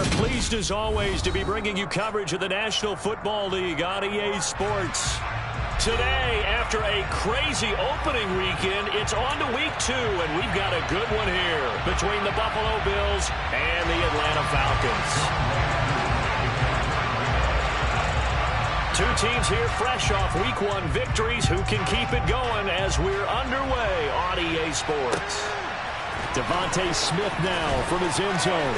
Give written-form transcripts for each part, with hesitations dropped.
are pleased as always to be bringing you coverage of the National Football League on EA Sports. Today, after a crazy opening weekend, it's on to week 2, and we've got a good one here between the Buffalo Bills and the Atlanta Falcons. Two teams here fresh off week 1 victories who can keep it going as we're underway on EA Sports. Devontae Smith now from his end zone.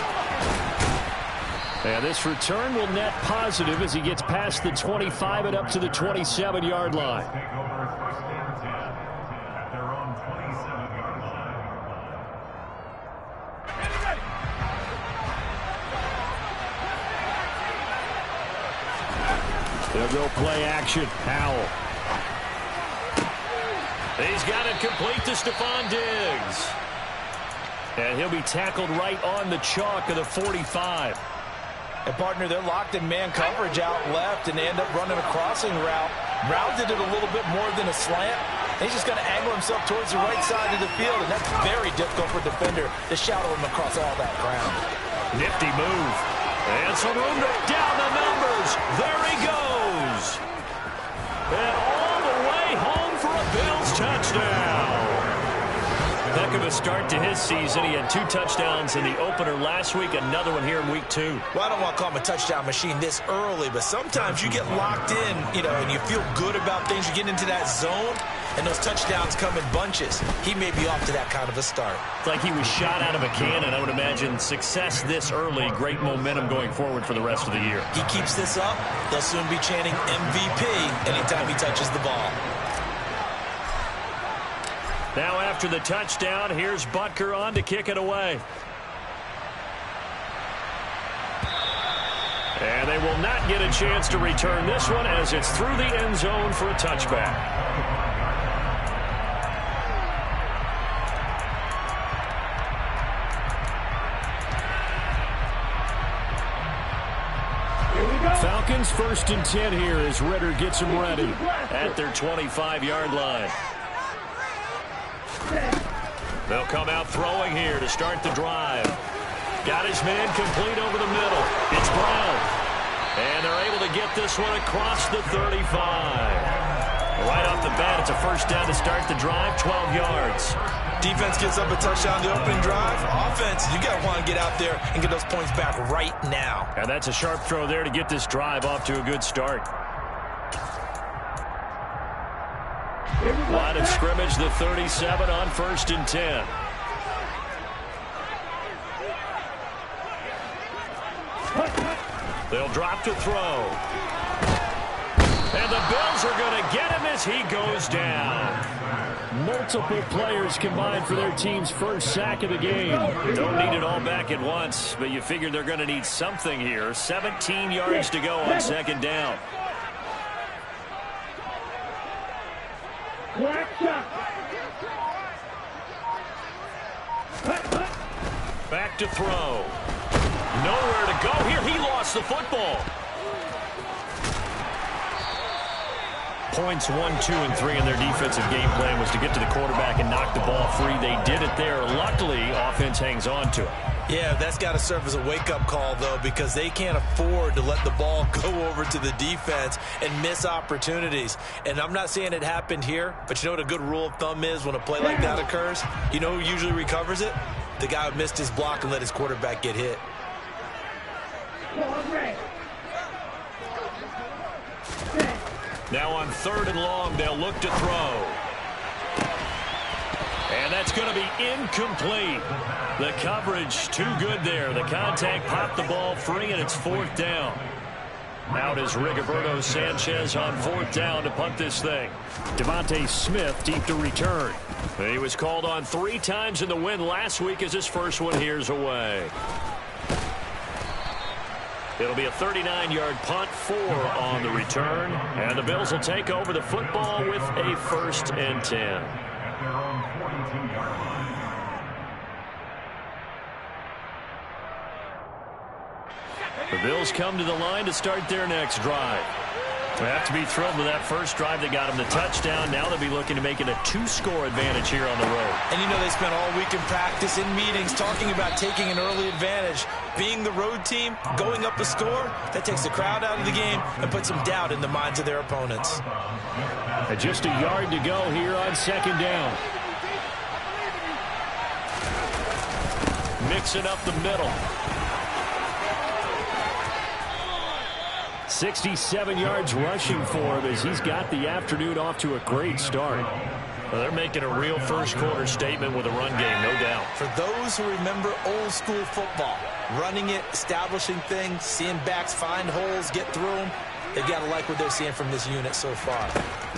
And this return will net positive as he gets past the 25 and up to the 27-yard line. They'll go play action. Howell. He's got it complete to Stephon Diggs. And he'll be tackled right on the chalk of the 45. And, partner, they're locked in man coverage out left, and they end up running a crossing route. Rounded it a little bit more than a slant. He's just going to angle himself towards the right side of the field, and that's very difficult for a defender to shadow him across all that ground. Nifty move. And some room to down the numbers. There he goes. And all the way home for a Bills touchdown. Heck of a start to his season. He had 2 touchdowns in the opener last week, another one here in week 2. Well, I don't want to call him a touchdown machine this early, but sometimes you get locked in, and you feel good about things. You get into that zone, and those touchdowns come in bunches. He may be off to that kind of a start. It's like he was shot out of a cannon. I would imagine success this early, great momentum going forward for the rest of the year. He keeps this up, they'll soon be chanting MVP anytime he touches the ball. Now after the touchdown, here's Butker on to kick it away. And they will not get a chance to return this one as it's through the end zone for a touchback. Falcons 1st and 10 here as Ritter gets them ready at their 25-yard line. They'll come out throwing here to start the drive. Got his man complete over the middle. It's Brown. And they're able to get this one across the 35. Right off the bat, it's a first down to start the drive, 12 yards. Defense gives up a touchdown the opening drive. Offense, you got to want to get out there and get those points back right now. And that's a sharp throw there to get this drive off to a good start. Line of scrimmage, the 37 on 1st and 10. They'll drop to throw. And the Bills are going to get him as he goes down. Multiple players combined for their team's first sack of the game. Don't need it all back at once, but you figure they're going to need something here. 17 yards to go on 2nd down. Back to throw. Nowhere to go here. He lost the football. Points 1, 2, and 3 in their defensive game plan was to get to the quarterback and knock the ball free. They did it there. Luckily, offense hangs on to it. Yeah, that's got to serve as a wake-up call, though, because they can't afford to let the ball go over to the defense and miss opportunities. And I'm not saying it happened here, but you know what a good rule of thumb is when a play like that occurs? You know who usually recovers it? The guy who missed his block and let his quarterback get hit. Now on 3rd and long, they'll look to throw. And that's going to be incomplete. The coverage too good there. The contact popped the ball free, and it's 4th down. Out is Rigoberto Sanchez on 4th down to punt this thing. Devontae Smith deep to return. He was called on 3 times in the win last week as his first one here's away. It'll be a 39-yard punt, 4 on the return. And the Bills will take over the football with a 1st and 10. The Bills come to the line to start their next drive. They have to be thrilled with that first drive that got them the touchdown. Now they'll be looking to make it a 2-score advantage here on the road. And you know they spent all week in practice, in meetings, talking about taking an early advantage. Being the road team, going up a score, that takes the crowd out of the game and puts some doubt in the minds of their opponents. And just a yard to go here on second down. Mixing up the middle. 67 yards rushing for him as he's got the afternoon off to a great start. Well, they're making a real first-quarter statement with a run game, no doubt. For those who remember old-school football, running it, establishing things, seeing backs find holes, get through them, they've got to like what they're seeing from this unit so far.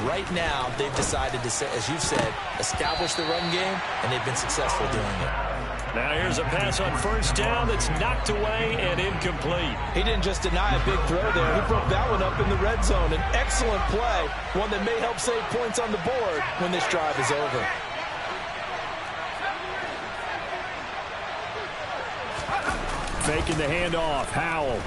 Right now, they've decided to, as you've said, establish the run game, and they've been successful doing it. Now here's a pass on first down that's knocked away and incomplete. He didn't just deny a big throw there. He broke that one up in the red zone. An excellent play, one that may help save points on the board when this drive is over. Faking the handoff, Howell.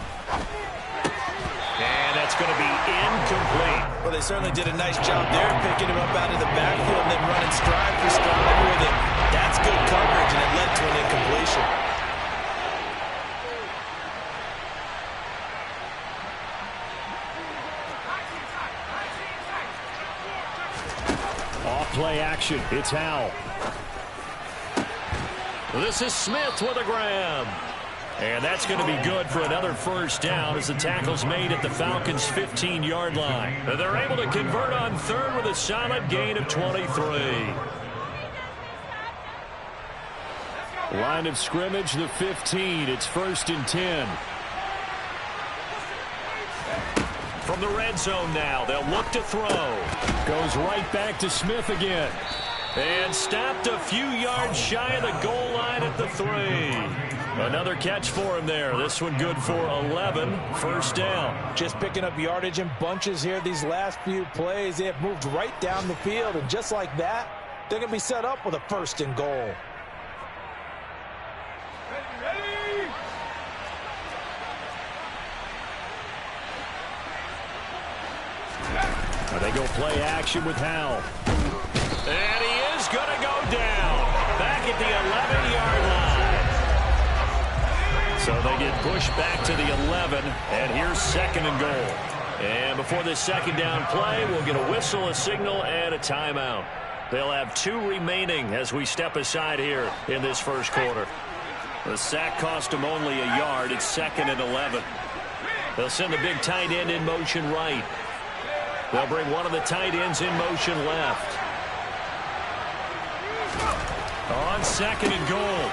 And that's going to be incomplete. Well, they certainly did a nice job there, picking him up out of the backfield and then running stride for stride with him. That's good coverage, and it led to an incompletion. Off play action. It's Howell. This is Smith with a grab. And that's going to be good for another first down as the tackle's made at the Falcons' 15-yard line. They're able to convert on third with a solid gain of 23. Line of scrimmage, the 15. It's 1st and 10. From the red zone now, they'll look to throw. Goes right back to Smith again. And stopped a few yards shy of the goal line at the 3. Another catch for him there. This one good for 11. First down. Just picking up yardage in bunches here these last few plays. They have moved right down the field, and just like that, they're going to be set up with a 1st and goal. They go play action with Howell. And he is going to go down. Back at the 11-yard line. So they get pushed back to the 11. And here's 2nd and goal. And before this second down play, we'll get a whistle, a signal, and a timeout. They'll have 2 remaining as we step aside here in this first quarter. The sack cost them only a yard. It's 2nd and 11. They'll send the big tight end in motion right. They'll bring one of the tight ends in motion left. On 2nd and goal,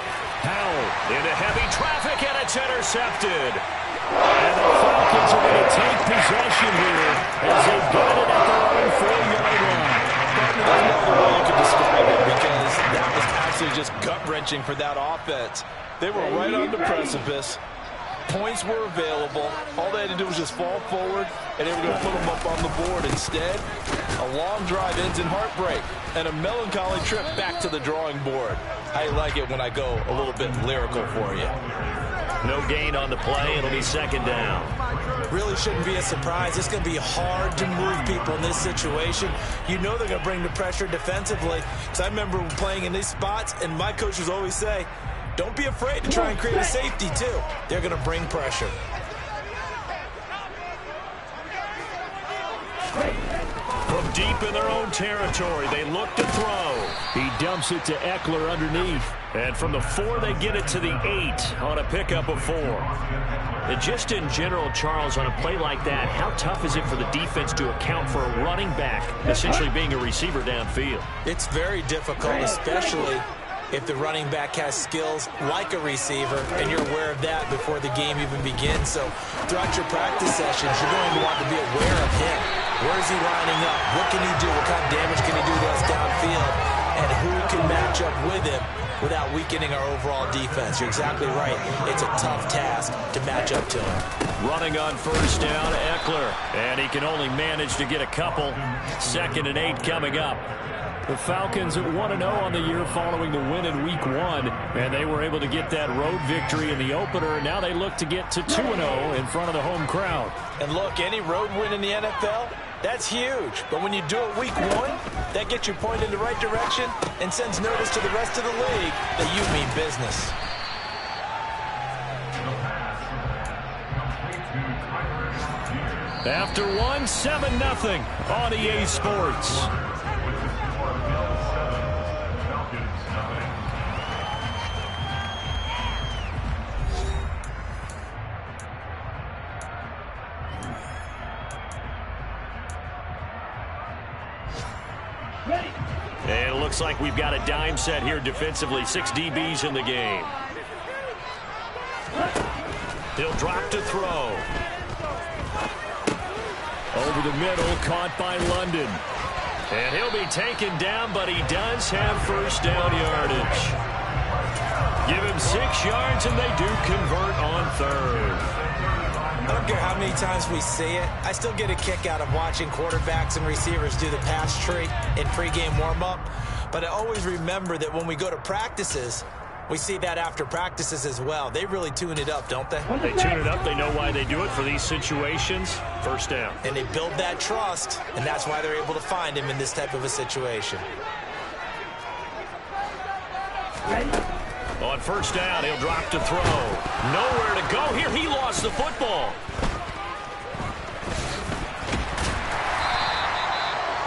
Howell into heavy traffic, and it's intercepted. And the Falcons are going to take possession here as they've got it at their own 4-yard line. There's no other way you could describe it, because that was actually just gut-wrenching for that offense. They were right on the precipice. Points were available. All they had to do was just fall forward, and they were going to put them up on the board. Instead, a long drive ends in heartbreak and a melancholy trip back to the drawing board. I like it when I go a little bit lyrical for you. No gain on the play. It'll be 2nd down. Really shouldn't be a surprise. It's going to be hard to move people in this situation. You know they're going to bring the pressure defensively. Because I remember playing in these spots, and my coaches always say, don't be afraid to try and create a safety, too. They're going to bring pressure. From deep in their own territory, they look to throw. He dumps it to Eckler underneath. And from the 4, they get it to the 8 on a pickup of 4. And just in general, Charles, on a play like that, how tough is it for the defense to account for a running back essentially being a receiver downfield? It's very difficult, especially if the running back has skills like a receiver, and you're aware of that before the game even begins. So throughout your practice sessions, you're going to want to be aware of him. Where is he lining up? What can he do? What kind of damage can he do to us downfield? And who can match up with him without weakening our overall defense? You're exactly right. It's a tough task to match up to him. Running on first down, Eckler. And he can only manage to get a couple. 2nd and 8 coming up. The Falcons at 1-0 on the year following the win in Week 1, and they were able to get that road victory in the opener. Now they look to get to 2-0 in front of the home crowd. And look, any road win in the NFL, that's huge. But when you do it Week 1, that gets you pointed in the right direction and sends notice to the rest of the league that you mean business. After one, 7-0 on EA Sports. And it looks like we've got a dime set here defensively. 6 DBs in the game. He'll drop to throw. Over the middle, caught by London. And he'll be taken down, but he does have first down yardage. Give him 6 yards, and they do convert on third. I don't care how many times we see it. I still get a kick out of watching quarterbacks and receivers do the pass tree in pregame warm-up. But I always remember that when we go to practices, we see that after practices as well. They really tune it up, don't they? They tune it up. They know why they do it for these situations. First down. And they build that trust, and that's why they're able to find him in this type of a situation. On first down, he'll drop to throw. Nowhere to go here. He lost the football.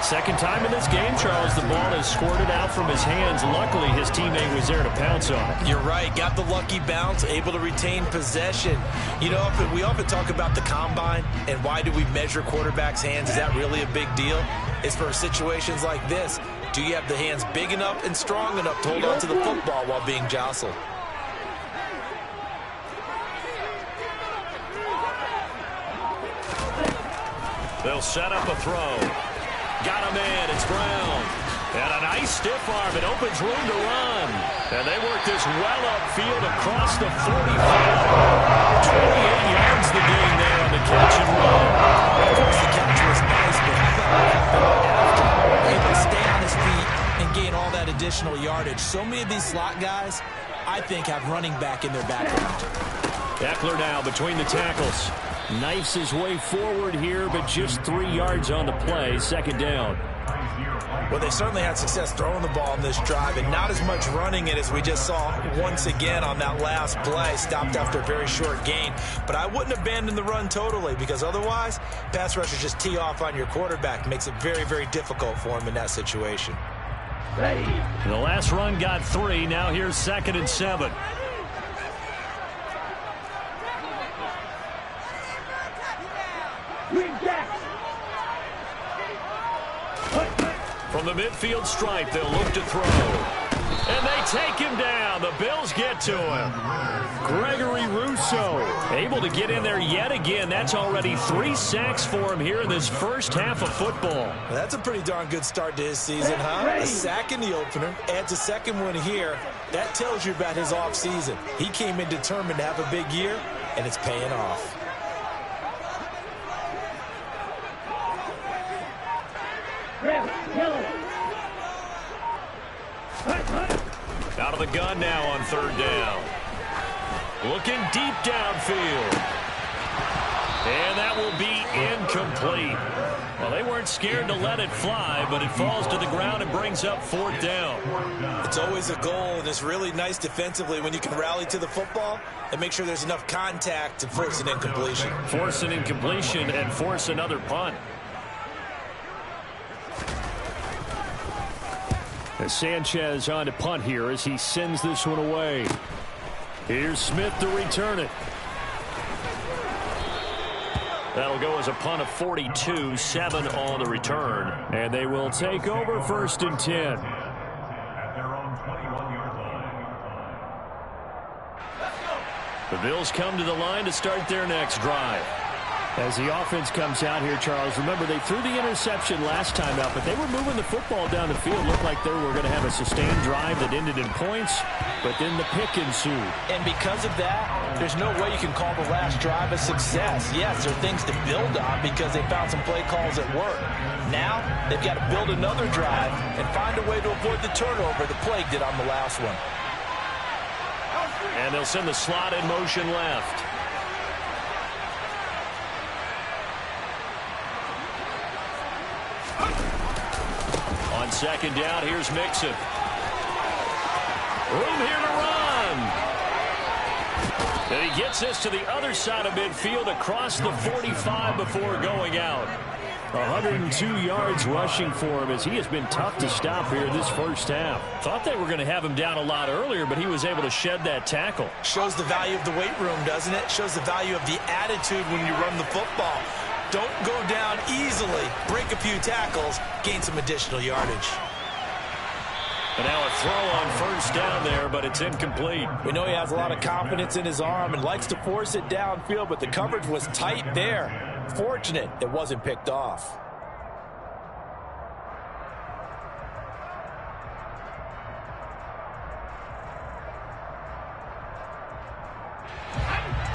Second time in this game, Charles, the ball is squirted out from his hands. Luckily, his teammate was there to pounce on it. You're right. Got the lucky bounce, able to retain possession. You know, we often talk about the combine and why do we measure quarterbacks' hands. Is that really a big deal? It's for situations like this. Do you have the hands big enough and strong enough to hold on to the football while being jostled? They'll set up a throw. Got a man. It's Brown. And a nice stiff arm. It opens room to run. And they work this well upfield across the 45. 28 yards the gain there on the catch and run. Of course, the catch was nice, but how about what happened after? Able to stay on his feet and gain all that additional yardage. So many of these slot guys, I think, have running back in their background. Eckler now between the tackles. Knifes his way forward here, but just 3 yards on the play. Second down. Well, they certainly had success throwing the ball in this drive, and not as much running it as we just saw once again on that last play. Stopped after a very short gain. But I wouldn't abandon the run totally, because otherwise, pass rushers just tee off on your quarterback. Makes it very, very difficult for him in that situation. The last run got 3. Now here's 2nd and 7. From the midfield stripe, they'll look to throw. And they take him down. The Bills get to him. Gregory Rousseau able to get in there yet again. That's already 3 sacks for him here in this first half of football. Well, that's a pretty darn good start to his season, huh? A sack in the opener, adds a second one here. That tells you about his offseason. He came in determined to have a big year, and it's paying off. Out of the gun now on 3rd down. Looking deep downfield. And that will be incomplete. Well, they weren't scared to let it fly, but it falls to the ground and brings up 4th down. It's always a goal, and it's really nice defensively when you can rally to the football and make sure there's enough contact to force an incompletion. Force an incompletion and force another punt. As Sanchez on to punt here as he sends this one away. Here's Smith to return it. That'll go as a punt of 42, 7 on the return. And they will take over 1st and 10. The Bills come to the line to start their next drive. As the offense comes out here, Charles, remember they threw the interception last time out, but they were moving the football down the field. Looked like they were going to have a sustained drive that ended in points, but then the pick ensued. And because of that, there's no way you can call the last drive a success. Yes, there are things to build on because they found some play calls that work. Now, they've got to build another drive and find a way to avoid the turnover the Plague did on the last one. And they'll send the slot in motion left. On second down, here's Mixon. Room here to run. And he gets this to the other side of midfield across the 45 before going out. 102 yards rushing for him as he has been tough to stop here this first half. Thought they were going to have him down a lot earlier, but he was able to shed that tackle. Shows the value of the weight room, doesn't it? Shows the value of the attitude when you run the football. Don't go down easily. Break a few tackles. Gain some additional yardage. And now a throw on first down there, but it's incomplete. We know he has a lot of confidence in his arm and likes to force it downfield, but the coverage was tight there. Fortunate it wasn't picked off.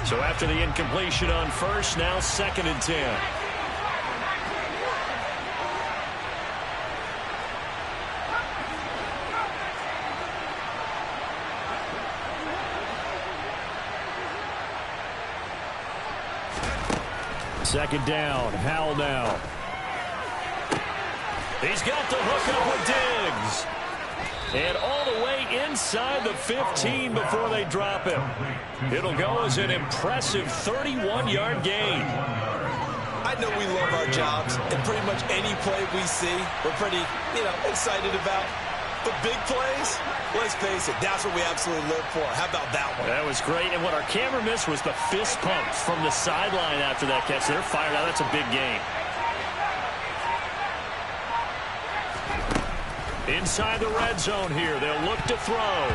So after the incompletion on first, now 2nd and 10. Second down, Howell now. He's got the hook up with Diggs. And all the way inside the 15 before they drop him. It'll go as an impressive 31-yard gain. I know we love our jobs, and pretty much any play we see, we're pretty, excited about. But big plays, let's face it, that's what we absolutely live for. How about that one? That was great. And what our camera missed was the fist pumps from the sideline after that catch. They're fired out. That's a big gain. Inside the red zone here. They'll look to throw.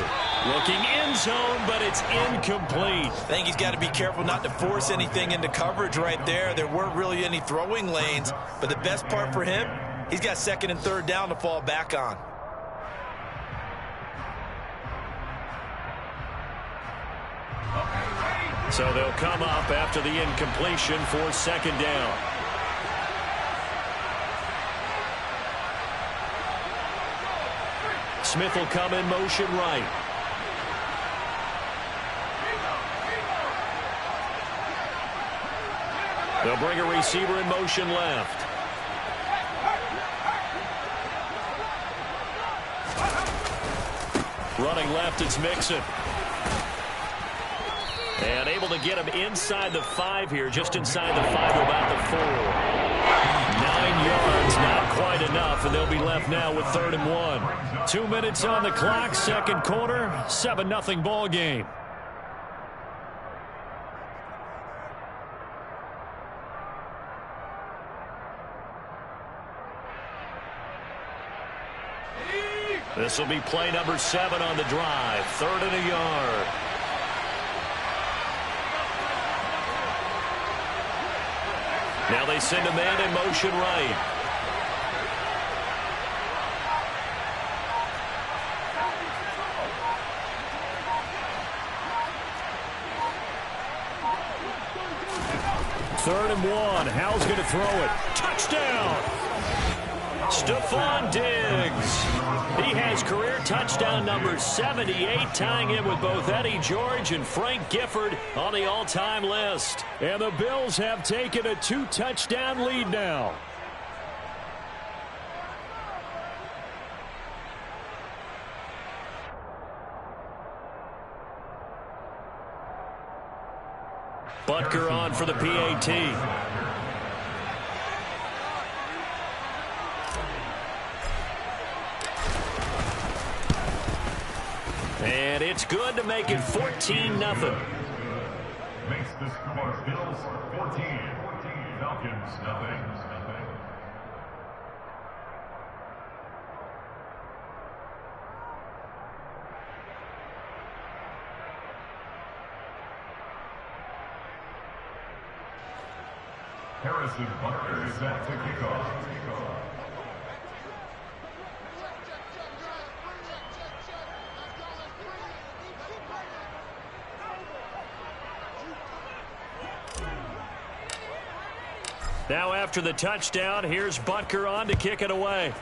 Looking end zone, but it's incomplete. I think he's got to be careful not to force anything into coverage right there. There weren't really any throwing lanes. But the best part for him, he's got 2nd and 3rd down to fall back on. So they'll come up after the incompletion for 2nd down. Smith will come in motion right. They'll bring a receiver in motion left. Running left, it's Mixon. And able to get him inside the 5 here, just inside the 5 to about the 4. 9 yards, not quite enough, and they'll be left now with 3rd and 1. 2 minutes on the clock, 2nd quarter, 7-0 ball game. This will be play number 7 on the drive, 3rd and a yard. Now they send a man in motion right. Third and 1. Howell's going to throw it. Touchdown! Stephon Diggs. He has career touchdown number 78, tying him with both Eddie George and Frank Gifford on the all-time list. And the Bills have taken a 2-touchdown lead now. Butker on for the PAT. And it's good to make it 14-0. Makes the score Bills 14, Falcons nothing. Harrison Butker is set to kick off. Now after the touchdown, here's Butker on to kick it away.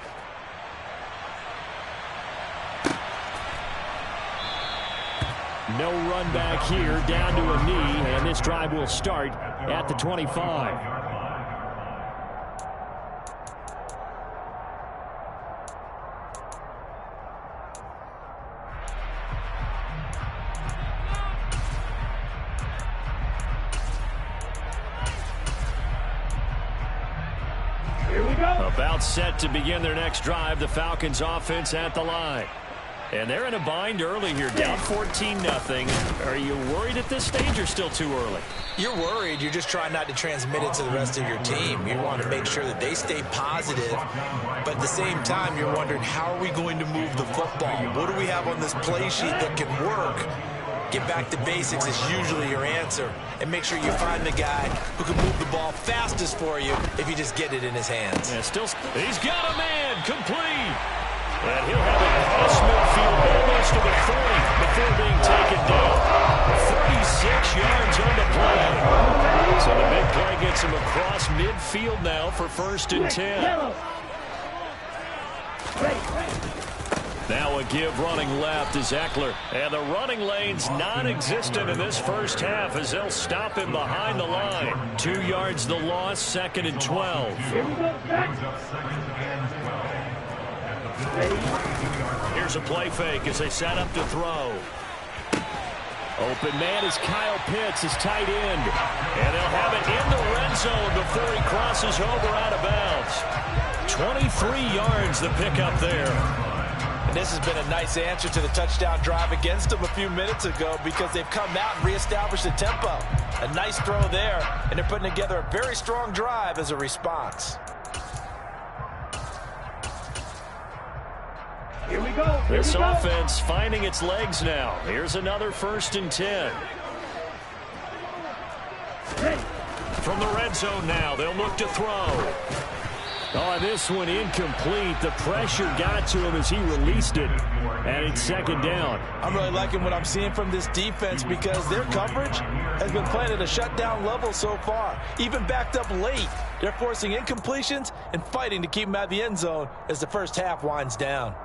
No run back here, down to a knee, and this drive will start at the 25. About set to begin their next drive, the Falcons offense at the line. And they're in a bind early here, down 14-0. Are you worried at this stage or still too early? You're worried. You're just trying not to transmit it to the rest of your team. You want to make sure that they stay positive. But at the same time, you're wondering, how are we going to move the football? What do we have on this play sheet that can work? Get back to basics is usually your answer. And make sure you find the guy who can move the ball fastest for you if you just get it in his hands. Yeah, he's got a man, complete. And he'll have it across midfield almost to the 40 before being taken down. 36 yards on the play. So the big play gets him across midfield now for 1st and 10. Now a give running left is Eckler. And the running lane's non-existent in this first half as they'll stop him behind the line. 2 yards the loss, 2nd and 12. Here's a play fake as they set up to throw. Open man is Kyle Pitts, his tight end. And they'll have it in the red zone before he crosses over out of bounds. 23 yards the pickup there. And this has been a nice answer to the touchdown drive against them a few minutes ago because they've come out and reestablished the tempo. A nice throw there, and they're putting together a very strong drive as a response. Here we go. This offense finding its legs now. Here's another 1st and 10. From the red zone now, they'll look to throw. Oh, this one incomplete. The pressure got to him as he released it. And it's 2nd down. I'm really liking what I'm seeing from this defense because their coverage has been playing at a shutdown level so far. Even backed up late, they're forcing incompletions and fighting to keep them out of the end zone as the first half winds down.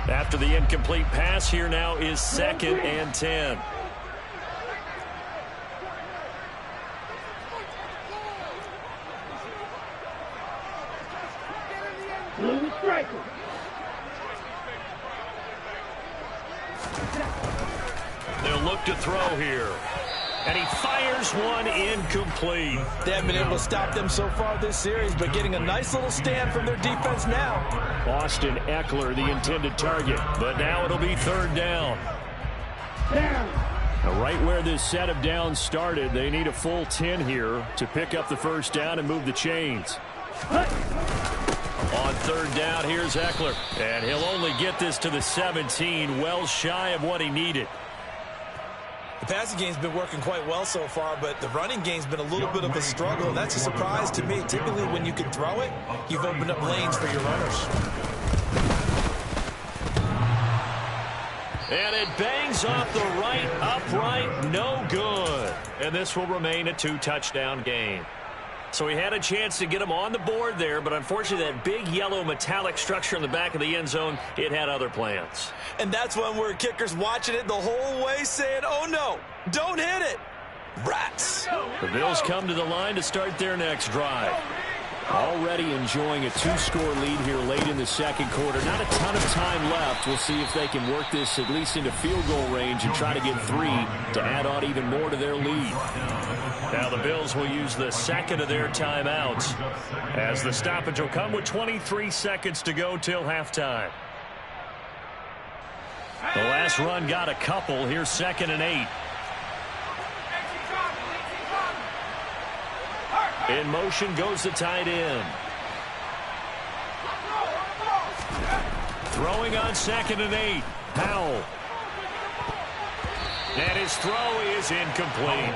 After the incomplete pass, here now is 2nd and 10. They'll look to throw here. And he fires one incomplete. They haven't been able to stop them so far this series, but getting a nice little stand from their defense now. Austin Eckler, the intended target. But now it'll be 3rd down. Now right where this set of downs started, they need a full 10 here to pick up the 1st down and move the chains. On 3rd down, here's Eckler. And he'll only get this to the 17, well shy of what he needed. The passing game's been working quite well so far, but the running game's been a little bit of a struggle. That's a surprise to me. Typically, when you can throw it, you've opened up lanes for your runners. And it bangs off the right upright, no good. And this will remain a 2-touchdown game. So he had a chance to get him on the board there, but unfortunately that big yellow metallic structure in the back of the end zone, it had other plans. And that's when we're kickers watching it the whole way saying, oh no, don't hit it. Rats. The Bills come to the line to start their next drive. Already enjoying a 2-score lead here late in the 2nd quarter. Not a ton of time left. We'll see if they can work this at least into field goal range and try to get 3 to add on even more to their lead. Now the Bills will use the 2nd of their timeouts as the stoppage will come with 23 seconds to go till halftime. The last run got a couple. Here's 2nd and 8. In motion goes the tight end. Throwing on 2nd and 8. Powell. And his throw is incomplete.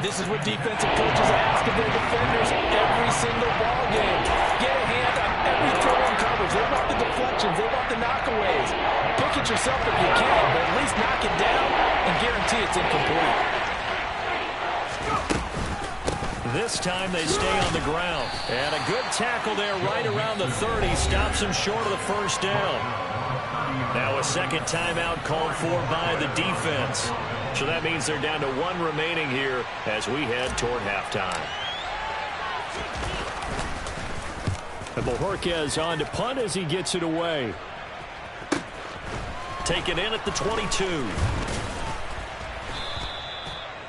This is what defensive coaches ask of their defenders every single ball game. Get a hand on every throw in coverage. They want the deflections. They want the knockaways. Pick it yourself if you can, but at least knock it down and guarantee it's incomplete. This time they stay on the ground. And a good tackle there right around the 30 stops him short of the first down. Now a second timeout called for by the defense. So that means they're down to one remaining here as we head toward halftime. And Bojorquez on to punt as he gets it away. Taken in at the 22.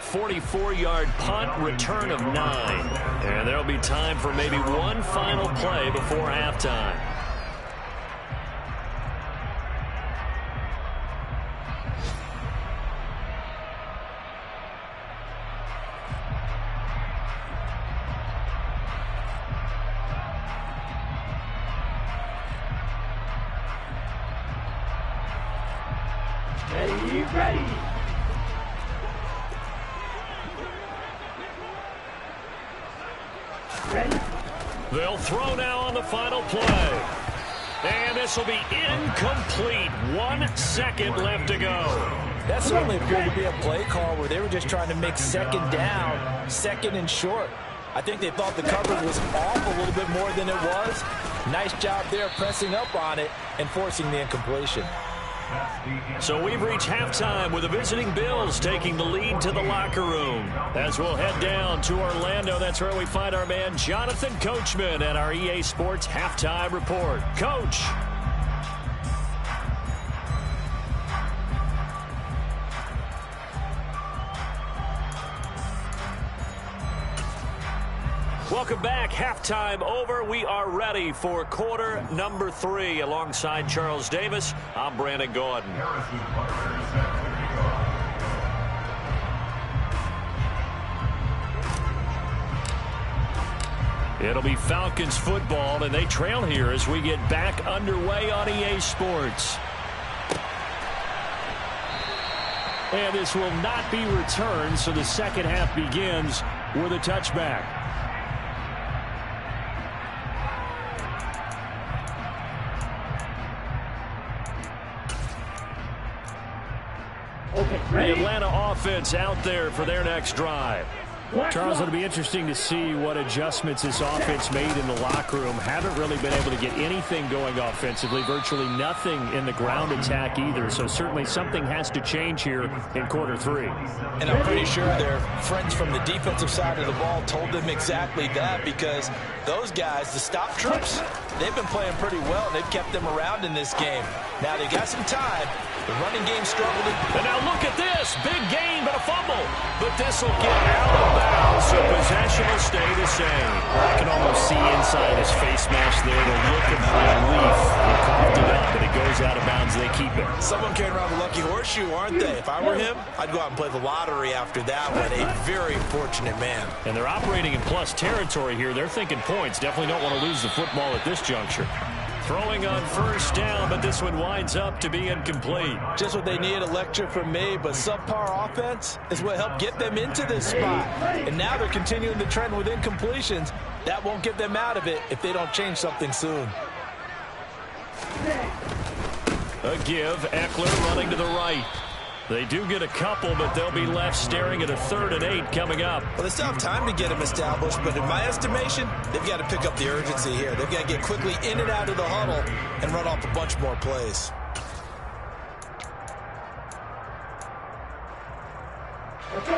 44-yard punt, return of 9. And there'll be time for maybe one final play before halftime. Ready. They'll throw now on the final play. And this will be incomplete. 1 second left to go. That certainly appeared to be a play call where they were just trying to make second down, second and short. I think they thought the coverage was off a little bit more than it was. Nice job there pressing up on it and forcing the incompletion. So we've reached halftime with the visiting Bills taking the lead to the locker room. As we'll head down to Orlando, that's where we find our man Jonathan Coachman at our EA Sports Halftime Report. Coach. Welcome back. Halftime over. We are ready for quarter number 3. Alongside Charles Davis, I'm Brandon Gordon. It'll be Falcons football, and they trail here as we get back underway on EA Sports. And this will not be returned, so the second half begins with a touchback. The Atlanta offense out there for their next drive. Charles, it'll be interesting to see what adjustments this offense made in the locker room. Haven't really been able to get anything going offensively. Virtually nothing in the ground attack either. So certainly something has to change here in quarter 3. And I'm pretty sure their friends from the defensive side of the ball told them exactly that, because those guys, the stop troops, they've been playing pretty well, and they've kept them around in this game. Now they got some time. The running game struggled. And now look at this. Big gain, but a fumble. But this will get out of bounds, so possession will stay the same. I can almost see inside his face mask there the look of relief. He coughed it up, but it goes out of bounds. They keep it. Someone carrying around the lucky horseshoe, aren't they? If I were him, I'd go out and play the lottery after that one. A very fortunate man. And they're operating in plus territory here. They're thinking points. Definitely don't want to lose the football at this juncture. Throwing on first down, but this one winds up to be incomplete. Just what they need, a lecture from me, but subpar offense is what helped get them into this spot. And now they're continuing the trend with incompletions. That won't get them out of it if they don't change something soon. A give, Eckler running to the right. They do get a couple, but they'll be left staring at a 3rd and 8 coming up. Well, they still have time to get him established, but in my estimation, they've got to pick up the urgency here. They've got to get quickly in and out of the huddle and run off a bunch more plays.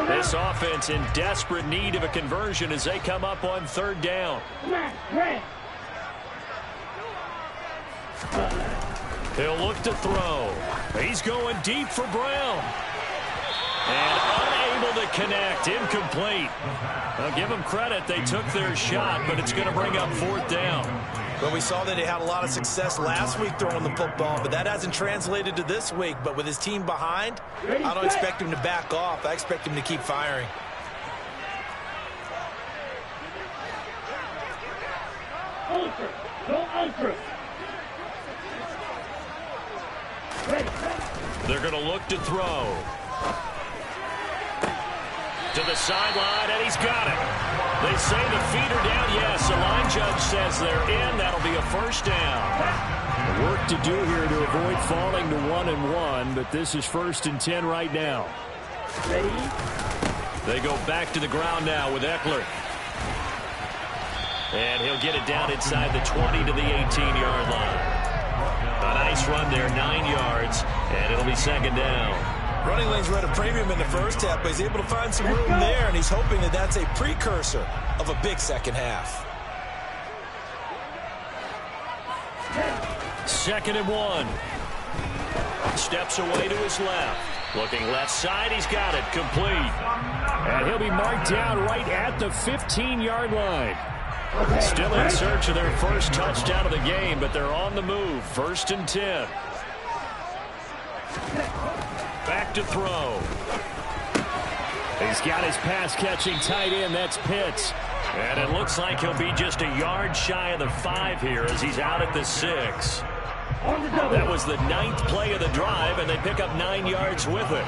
This offense in desperate need of a conversion as they come up on 3rd down. He'll look to throw. He's going deep for Brown. And unable to connect. Incomplete. I'll give them credit. They took their shot, but it's going to bring up 4th down. Well, we saw that he had a lot of success last week throwing the football, but that hasn't translated to this week. But with his team behind, I don't expect him to back off. I expect him to keep firing. They're going to look to throw. To the sideline, and he's got it. They say the feet are down. Yes, the line judge says they're in. That'll be a first down. Work to do here to avoid falling to 1-1, but this is 1st and 10 right now. Ready? They go back to the ground now with Eckler. And he'll get it down inside the 20 to the 18-yard line. A nice run there, 9 yards, and it'll be 2nd down. Running lanes were at a premium in the first half, but he's able to find some room there, and he's hoping that that's a precursor of a big second half. 2nd and 1. Steps away to his left. Looking left side, he's got it, complete. And he'll be marked down right at the 15-yard line. Still in search of their first touchdown of the game, but they're on the move. 1st and 10. Back to throw. He's got his pass-catching tight end. That's Pitts. And it looks like he'll be just a yard shy of the 5 here as he's out at the 6. That was the 9th play of the drive, and they pick up 9 yards with it.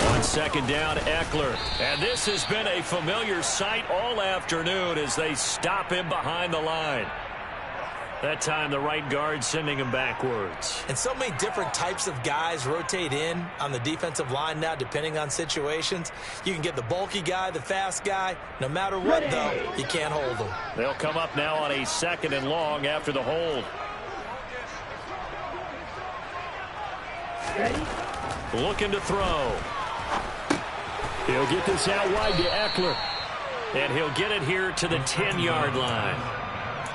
On 2nd down, Eckler. And this has been a familiar sight all afternoon as they stop him behind the line. That time, the right guard sending him backwards. And so many different types of guys rotate in on the defensive line now, depending on situations. You can get the bulky guy, the fast guy. No matter what, though, you can't hold them. They'll come up now on a 2nd and long after the hold. Ready? Looking to throw. He'll get this out wide to Eckler. And he'll get it here to the 10-yard line.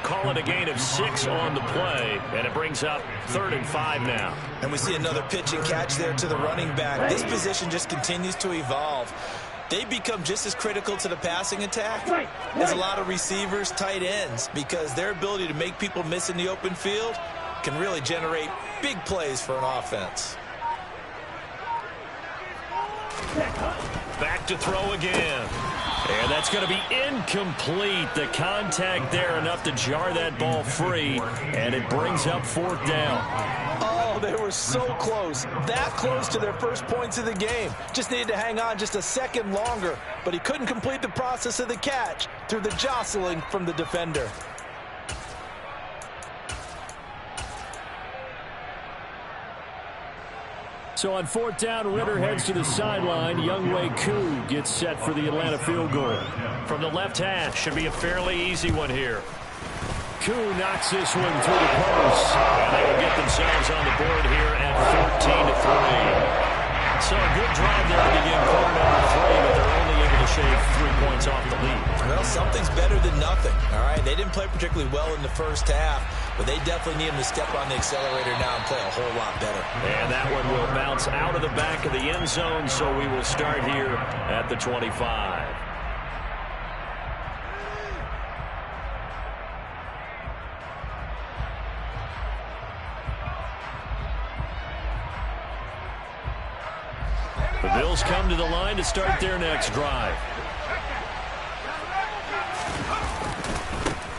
Call it a gain of 6 on the play, and it brings up 3rd and 5 now. And we see another pitch and catch there to the running back. This position just continues to evolve. They become just as critical to the passing attack as a lot of receivers, tight ends, because their ability to make people miss in the open field can really generate big plays for an offense. Back to throw again. And that's going to be incomplete. The contact there enough to jar that ball free, and it brings up 4th down. Oh, they were so close. That close to their first points of the game. Just needed to hang on just a second longer, but he couldn't complete the process of the catch through the jostling from the defender. So on 4th down, Ritter heads to the sideline. Younghoe Koo gets set for the Atlanta field goal. From the left hash, should be a fairly easy one here. Koo knocks this one through the post. And they will get themselves on the board here at 14-3. So a good drive there to begin quarter number 3, but they're only able to shave 3 points off the lead. Well, something's better than nothing, all right? They didn't play particularly well in the first half, but they definitely need him to step on the accelerator now and play a whole lot better. And that one will bounce out of the back of the end zone, so we will start here at the 25. The Bills come to the line to start their next drive.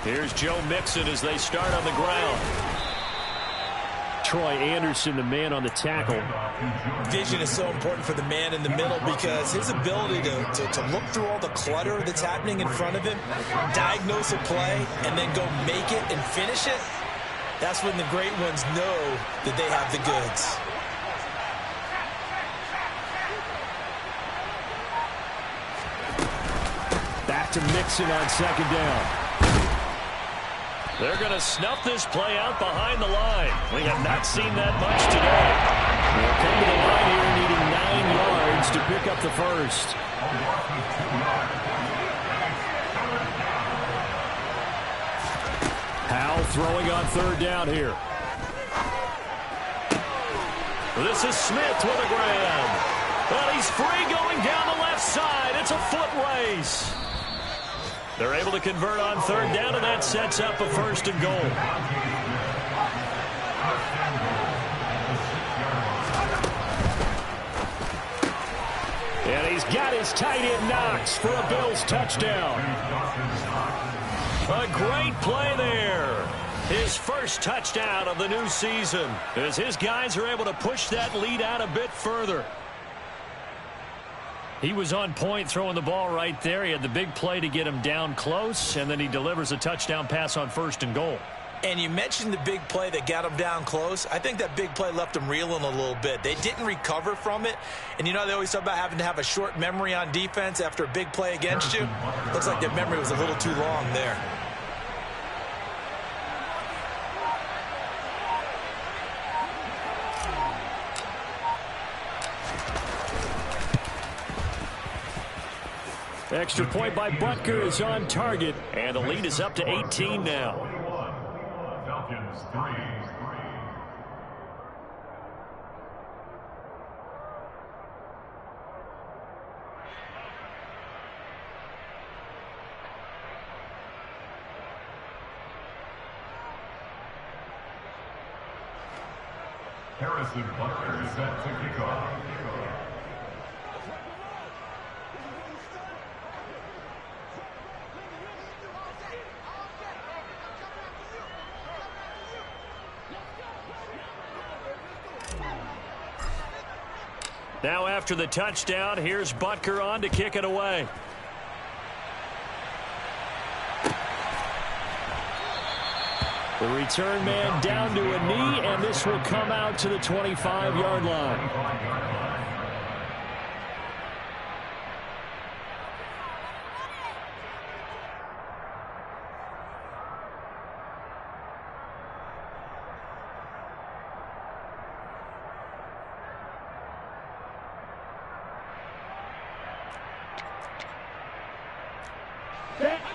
Here's Joe Mixon as they start on the ground. Troy Anderson, the man on the tackle. Vision is so important for the man in the middle because his ability to look through all the clutter that's happening in front of him, diagnose a play, and then go make it and finish it, that's when the great ones know that they have the goods. Back to Mixon on 2nd down. They're going to snuff this play out behind the line. We have not seen that much today. They'll come to the line here needing 9 yards to pick up the first. Howell throwing on 3rd down here. This is Smith with a grab. Well, he's free going down the left side. It's a foot race. They're able to convert on 3rd down, and that sets up a 1st and goal. And he's got his tight end Knox for a Bills touchdown. A great play there. His first touchdown of the new season as his guys are able to push that lead out a bit further. He was on point throwing the ball right there. He had the big play to get him down close, and then he delivers a touchdown pass on 1st and goal. And you mentioned the big play that got him down close. I think that big play left him reeling a little bit. They didn't recover from it. And you know they always talk about having to have a short memory on defense after a big play against you. Looks like their memory was a little too long there. Extra point by Butker is on target, and the lead is up to 18 now. Falcons 3. Harrison Butker is set to kick off. Now after the touchdown, here's Butker on to kick it away. The return man down to a knee, and this will come out to the 25-yard line.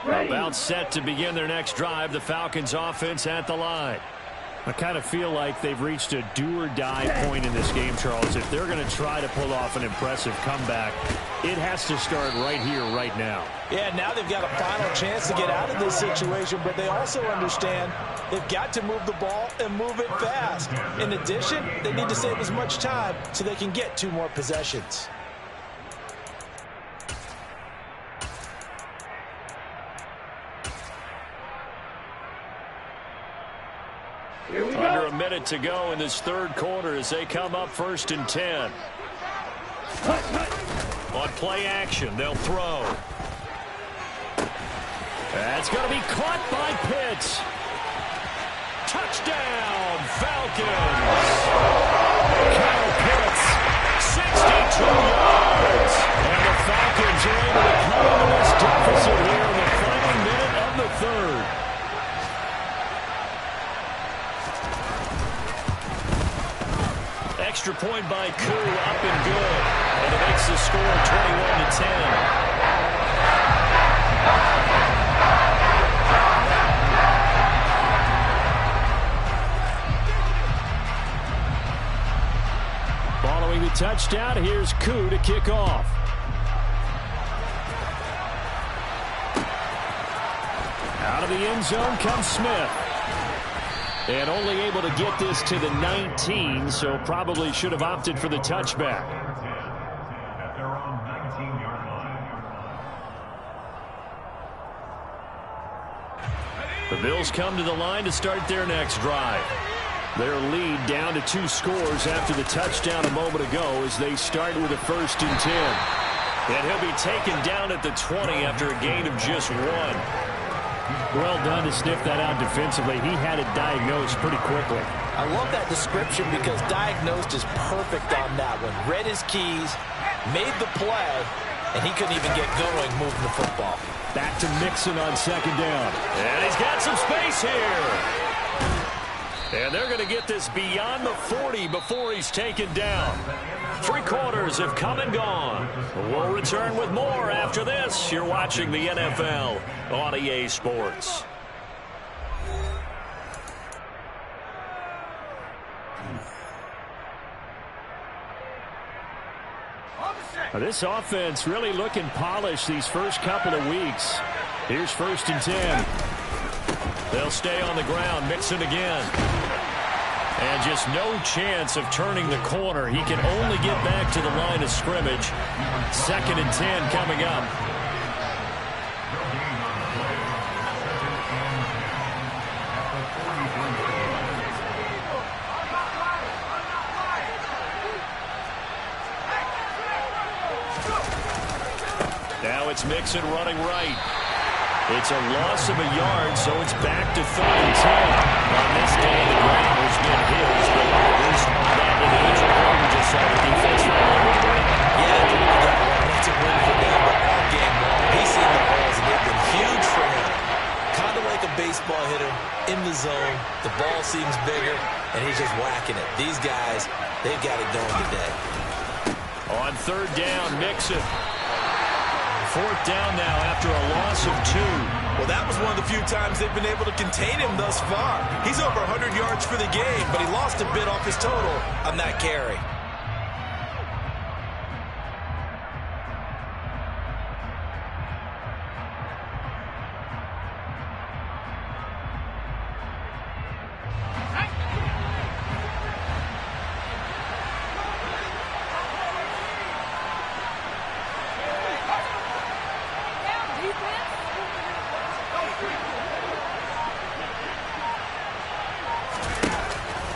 About set to begin their next drive. The Falcons offense at the line. I kind of feel like they've reached a do-or-die point in this game, Charles. If they're going to try to pull off an impressive comeback, it has to start right here, right now. Yeah, now they've got a final chance to get out of this situation, but they also understand they've got to move the ball and move it fast. In addition, they need to save as much time so they can get 2 more possessions. Under a minute to go in this 3rd quarter as they come up 1st and 10. On play action, they'll throw. That's going to be caught by Pitts. Touchdown, Falcons. Kyle Pitts, 62 yards. And the Falcons are able to come into this deficit here in the final minute of the 3rd. Extra point by Koo, up and good. And it makes the score 21-10. Following the touchdown, here's Koo to kick off. Out of the end zone comes Smith. And only able to get this to the 19, so probably should have opted for the touchback. At their own 19-yard line. The Bills come to the line to start their next drive. Their lead down to 2 scores after the touchdown a moment ago as they start with a 1st and 10. And he'll be taken down at the 20 after a gain of just 1. Well done to sniff that out defensively. He had it diagnosed pretty quickly. I love that description because diagnosed is perfect on that one. Read his keys, made the play, and he couldn't even get going moving the football. Back to Mixon on 2nd down. And he's got some space here. And they're going to get this beyond the 40 before he's taken down. 3 quarters have come and gone. We'll return with more after this. You're watching the NFL on EA Sports. This offense really looking polished these first couple of weeks. Here's 1st and 10. They'll stay on the ground. Mixon again. And just no chance of turning the corner. He can only get back to the line of scrimmage. 2nd and 10 coming up. Now it's Mixon running right. It's a loss of a yard, so it's back to 3rd and 10. On this day, the ground has been his, but at least that individual play we just saw the defense finally with the win. Yeah, that's a win for them, but all game long, he's seen the balls, and they've been huge for him. Kind of like a baseball hitter in the zone. The ball seems bigger, and he's just whacking it. These guys, they've got it going today. On 3rd down, Mixon. 4th down now after a loss of 2. Well, that was one of the few times they've been able to contain him thus far. He's over 100 yards for the game, but he lost a bit off his total on that carry.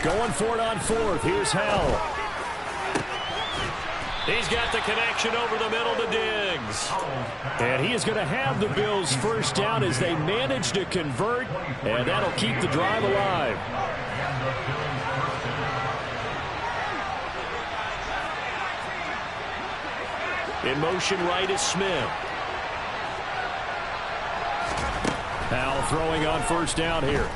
Going for it on 4th. Here's Hell. He's got the connection over the middle to Diggs. And he is going to have the Bills' 1st down as they manage to convert, and that'll keep the drive alive. In motion right is Smith. Powell throwing on 1st down here.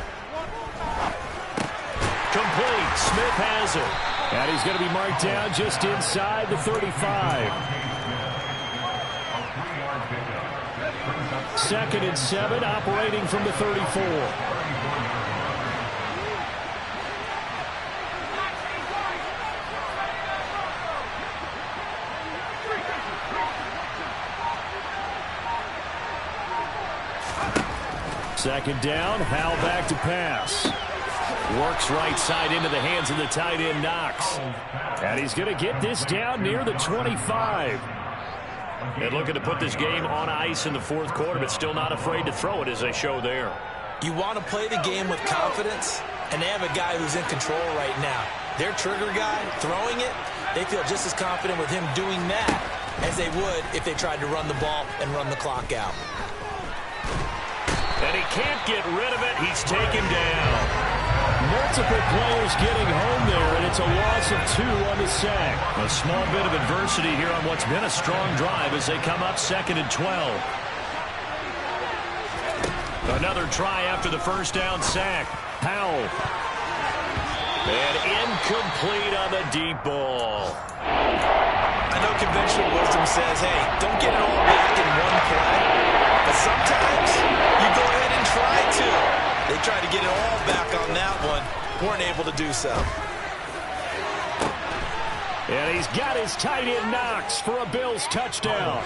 Complete. Smith has it. And he's going to be marked down just inside the 35. 2nd and 7, operating from the 34. Second down, Howell back to pass. Works right side into the hands of the tight end, Knox. And he's going to get this down near the 25. And looking to put this game on ice in the 4th quarter, but still not afraid to throw it as they show there. You want to play the game with confidence, and they have a guy who's in control right now. Their trigger guy throwing it, they feel just as confident with him doing that as they would if they tried to run the ball and run the clock out. And he can't get rid of it. He's taken down. Multiple players getting home there, and it's a loss of 2 on the sack. A small bit of adversity here on what's been a strong drive as they come up 2nd and 12. Another try after the 1st down sack. Powell. And incomplete on the deep ball. I know conventional wisdom says, hey, don't get it all back in one play. But sometimes you go ahead and try to. They tried to get it all back on that one. Weren't able to do so. And he's got his tight end Knox for a Bills touchdown.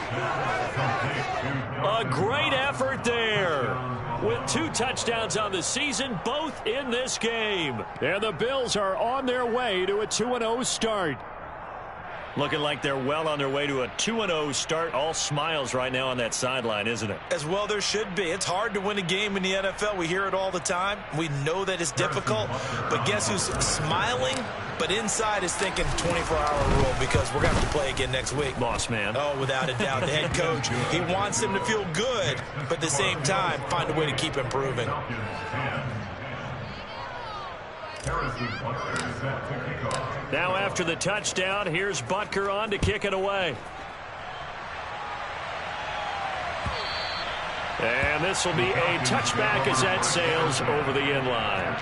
A great effort there. With 2 touchdowns on the season, both in this game. And the Bills are on their way to a 2-0 start. Looking like they're well on their way to a 2-0 start. All smiles right now on that sideline, isn't it? As well there should be. It's hard to win a game in the NFL. We hear it all the time. We know that it's difficult. But guess who's smiling? But inside is thinking 24-hour rule because we're going to have to play again next week. Boss man. Oh, without a doubt. The head coach, he wants him to feel good, but at the same time, find a way to keep improving. Now after the touchdown, here's Butker on to kick it away. And this will be a touchback as that sails over the end line.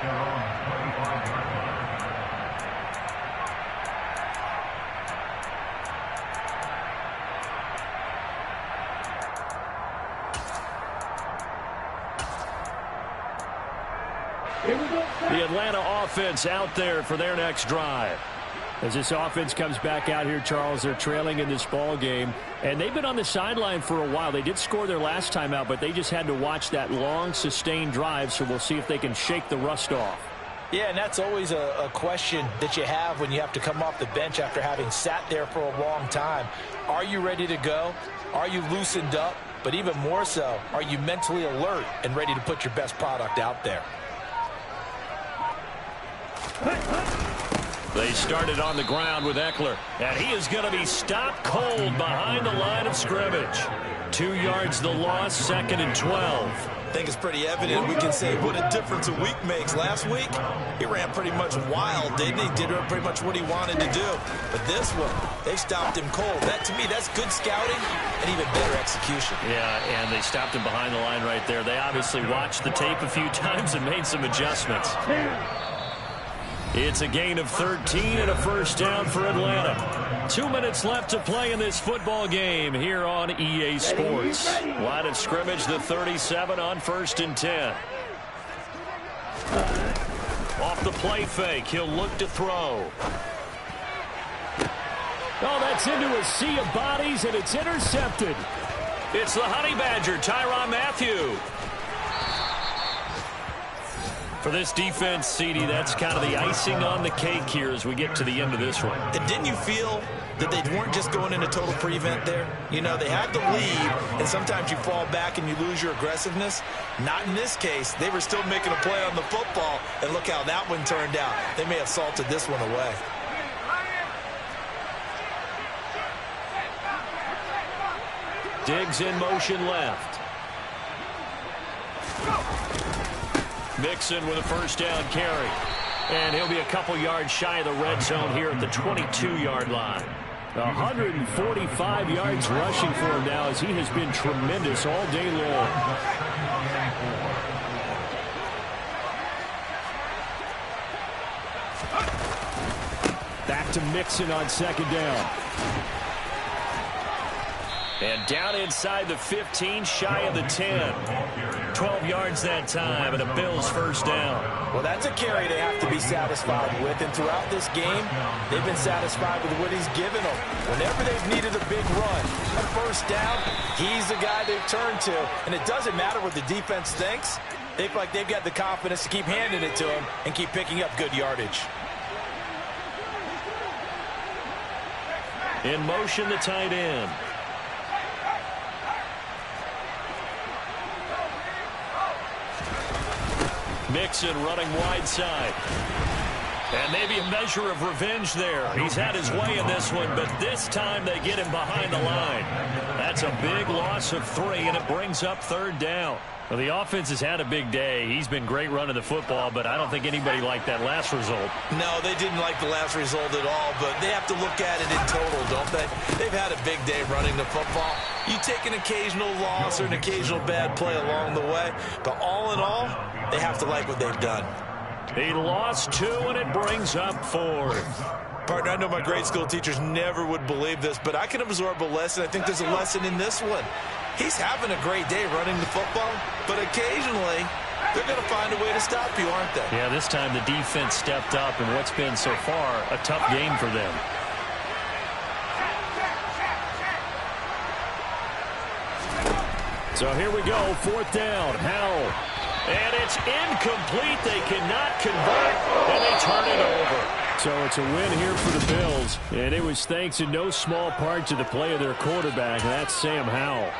The Atlanta offense out there for their next drive. As this offense comes back out here, Charles, they're trailing in this ball game, and they've been on the sideline for a while. They did score their last time out, but they just had to watch that long, sustained drive, so we'll see if they can shake the rust off. Yeah, and that's always a question that you have when you have to come off the bench after having sat there for a long time. Are you ready to go? Are you loosened up? But even more so, are you mentally alert and ready to put your best product out there? They started on the ground with Eckler, and he is going to be stopped cold behind the line of scrimmage. 2 yards the loss, 2nd and 12. I think it's pretty evident. We can say what a difference a week makes. Last week, he ran pretty much wild, didn't he? Did pretty much what he wanted to do. But this one, they stopped him cold. That, to me, that's good scouting and even better execution. Yeah, and they stopped him behind the line right there. They obviously watched the tape a few times and made some adjustments. It's a gain of 13 and a first down for Atlanta. 2 minutes left to play in this football game here on EA Sports. Line of scrimmage, the 37 on 1st and 10. Off the play fake, he'll look to throw. Oh, that's into a sea of bodies, and it's intercepted. It's the Honey Badger, Tyrann Mathieu. For this defense, CD, that's kind of the icing on the cake here as we get to the end of this one. And didn't you feel that they weren't just going into total prevent there? You know, they had the lead, and sometimes you fall back and you lose your aggressiveness. Not in this case. They were still making a play on the football, and look how that one turned out. They may have salted this one away. Diggs in motion left. Mixon with a first down carry. And he'll be a couple yards shy of the red zone here at the 22-yard line. 145 yards rushing for him now as he has been tremendous all day long. Back to Mixon on 2nd down. And down inside the 15, shy of the 10. 12 yards that time, and a Bills first down. Well, that's a carry they have to be satisfied with, and throughout this game, they've been satisfied with what he's given them. Whenever they've needed a big run, a first down, he's the guy they've turned to, and it doesn't matter what the defense thinks. They feel like they've got the confidence to keep handing it to him and keep picking up good yardage. In motion, the tight end. Mixon running wide side. And maybe a measure of revenge there. He's had his way in this one, but this time they get him behind the line. That's a big loss of 3, and it brings up 3rd down. Well, the offense has had a big day. He's been great running the football, but I don't think anybody liked that last result. No, they didn't like the last result at all, but they have to look at it in total, don't they? They've had a big day running the football. You take an occasional loss or an occasional bad play along the way, but all in all, they have to like what they've done. He lost 2, and it brings up 4th. Partner, I know my grade school teachers never would believe this, but I can absorb a lesson. I think there's a lesson in this one. He's having a great day running the football, but occasionally they're going to find a way to stop you, aren't they? Yeah, this time the defense stepped up in what's been so far a tough game for them. So here we go, 4th down, Howell. And it's incomplete. They cannot convert, and they turn it over. So it's a win here for the Bills, and it was thanks in no small part to the play of their quarterback, and that's Sam Howell.